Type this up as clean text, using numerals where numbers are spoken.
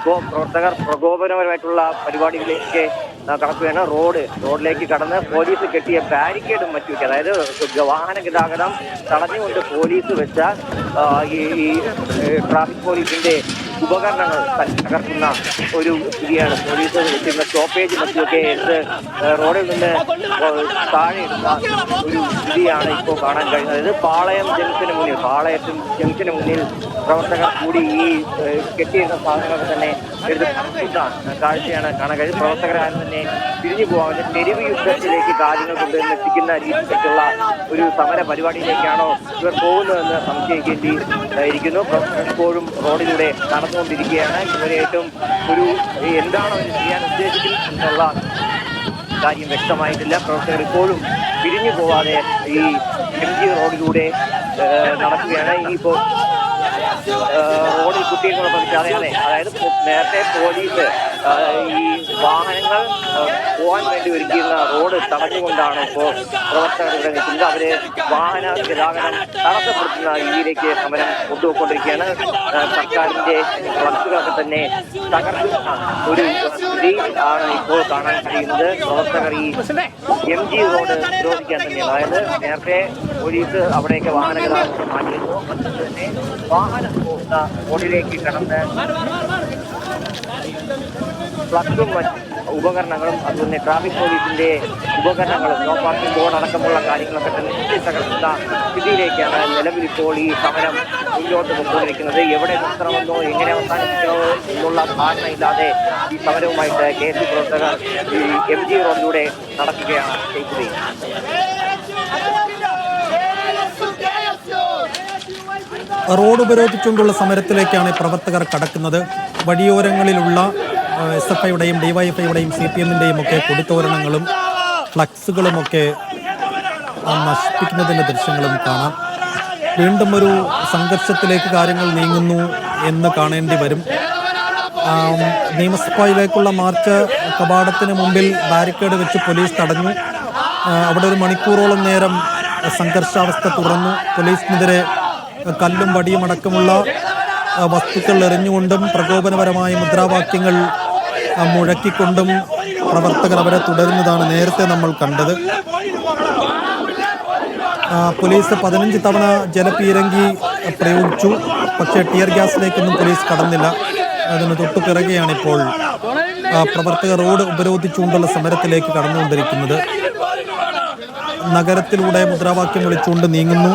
ഇപ്പോൾ പ്രവർത്തകർ പ്രകോപനപരമായിട്ടുള്ള പരിപാടികളിലേക്ക് കടക്കുകയാണ്. റോഡിലേക്ക് കടന്ന് പോലീസ് കെട്ടിയ ബാരിക്കേഡും മറ്റുമൊക്കെ, അതായത് വാഹന ഗതാഗതം തടഞ്ഞുകൊണ്ട് പോലീസ് വെച്ച ഈ ട്രാഫിക് പോലീസിന്റെ ഉപകരണങ്ങൾ തകർക്കുന്ന ഒരു സ്ഥിതിയാണ്. പോലീസ് വെച്ചിരുന്ന സ്റ്റോപ്പേജ് മറ്റുമൊക്കെ എടുത്ത് റോഡിൽ നിന്ന് താഴെ എടുത്ത ഒരു സ്ഥിതിയാണ് ഇപ്പോൾ കാണാൻ കഴിയുന്നത്. ഇത് പാളയം ജംഗ്ഷന് മുന്നിൽ പ്രവർത്തകർ കൂടി ഈ കെട്ടിയിരുന്ന സാധനങ്ങളൊക്കെ തന്നെ എടുത്ത് നടത്തുന്ന കാഴ്ചയാണ് കാണാൻ കഴിയുന്നത്. പ്രവർത്തകരാരും തന്നെ തിരിഞ്ഞു പോകാൻ തെരുവ് യുദ്ധത്തിലേക്ക് കാര്യങ്ങൾ കൊണ്ടുവന്നെത്തിക്കുന്ന രീതിയിലേക്കുള്ള ഒരു സമര പരിപാടിയിലേക്കാണോ ഇവർ പോകുന്നതെന്ന് സംശയിക്കേണ്ടിയിരിക്കുന്നു. ഇപ്പോഴും റോഡിലൂടെ നടന്നുകൊണ്ടിരിക്കുകയാണ്. ഇവരെ ഏറ്റവും എന്താണ് അവർ ചെയ്യാൻ ഉദ്ദേശിക്കുന്നത് എന്നുള്ള കാര്യം വ്യക്തമായിട്ടില്ല. പ്രവർത്തകർ ഇപ്പോഴും പിരിഞ്ഞു പോവാതെ ഈ MG റോഡിലൂടെ നടക്കുകയാണ്. ഇനിയിപ്പോൾ റോഡിൽ കുട്ടികളെ പറിച്ചാതെ അതായത് നേരത്തെ പോലീസ് ഈ വാഹനങ്ങൾ പോകാൻ വേണ്ടി ഒരുക്കിയിരുന്ന റോഡ് തടഞ്ഞുകൊണ്ടാണ് ഇപ്പോൾ പ്രവർത്തകർ ഇവിടെ നിൽക്കുന്നത്. അവര് വാഹന ഗതാഗതം തടസ്സപ്പെടുത്തുന്ന രീതിയിലേക്ക് സമരം കൊണ്ടുപോയിക്കൊണ്ടിരിക്കുകയാണ്. സർക്കാരിന്റെ ഫ്ലക്സുകളൊക്കെ തന്നെ തകർക്കുന്ന ഒരു സ്ഥിതി ആണ് ഇപ്പോൾ കാണാൻ കഴിയുന്നത്. പ്രവർത്തകർ ഈ MG റോഡ് നിരോധിക്കാൻ തന്നെയാണ്. അതായത് നേരത്തെ പോലീസ് അവിടേക്ക് വാഹന ഗതാഗതം മാറ്റിയിരുന്നു. അതുകൊണ്ട് തന്നെ വാഹനം പോകുന്ന റോഡിലേക്ക് കടന്ന് ഫ്ലക്സും മറ്റ് ഉപകരണങ്ങളും അതുപോലെ ട്രാഫിക് പോലീസിന്റെ ഉപകരണങ്ങളും നോ പാർക്കിംഗ് ബോർഡ് അടക്കമുള്ള കാര്യങ്ങളൊക്കെ തന്നെ തകർക്കുന്ന സ്ഥിതിയിലേക്കാണ് നിലവിലിപ്പോൾ ഈ സമരം മുന്നോട്ട് കൊണ്ടുവന്നിരിക്കുന്നത്. എവിടെ നിർത്തണമെന്നോ എങ്ങനെ അവസാനിപ്പിക്കണോ എന്നുള്ള ധാരണയില്ലാതെ ഈ സമരവുമായിട്ട് KSU പ്രവർത്തകർ ഈ MG റോഡിലൂടെ നടക്കുകയാണ് ചെയ്തത്. റോഡ് ഉപരോധിച്ചുകൊണ്ടുള്ള സമരത്തിലേക്കാണ് പ്രവർത്തകർ കടക്കുന്നത്. വഴിയോരങ്ങളിലുള്ള SFIയുടെയും DYFIയുടെയും CPMന്റെയും ഒക്കെ കൊടിത്തോരണങ്ങളും ഫ്ലക്സുകളുമൊക്കെ നശിപ്പിക്കുന്നതിൻ്റെ ദൃശ്യങ്ങളും കാണാം. വീണ്ടും ഒരു സംഘർഷത്തിലേക്ക് കാര്യങ്ങൾ നീങ്ങുന്നു എന്ന് കാണേണ്ടി വരും. നിയമസഭയിലേക്കുള്ള മാർച്ച് കവാടത്തിന് മുമ്പിൽ ബാരിക്കേഡ് വെച്ച് പോലീസ് തടഞ്ഞു. അവിടെ ഒരു മണിക്കൂറോളം നേരം സംഘർഷാവസ്ഥ തുടർന്നു. പോലീസിനെതിരെ കല്ലും വടിയും അടക്കമുള്ള വസ്തുക്കൾ എറിഞ്ഞുകൊണ്ടും പ്രകോപനപരമായ മുദ്രാവാക്യങ്ങൾ മുഴക്കിക്കൊണ്ടും പ്രവർത്തകർ അവരെ തുടരുന്നതാണ് നേരത്തെ നമ്മൾ കണ്ടത്. പോലീസ് 15 തവണ ജലപീരങ്കി പ്രയോഗിച്ചു. പക്ഷേ ടിയർ ഗ്യാസിലേക്കൊന്നും പോലീസ് കടന്നില്ല. അതിന് തൊട്ടു പിറകെയാണിപ്പോൾ പ്രവർത്തകർ റോഡ് ഉപരോധിച്ചുകൊണ്ടുള്ള സമരത്തിലേക്ക് കടന്നുകൊണ്ടിരിക്കുന്നത്. നഗരത്തിലൂടെ മുദ്രാവാക്യം വിളിച്ചുകൊണ്ട് നീങ്ങുന്നു.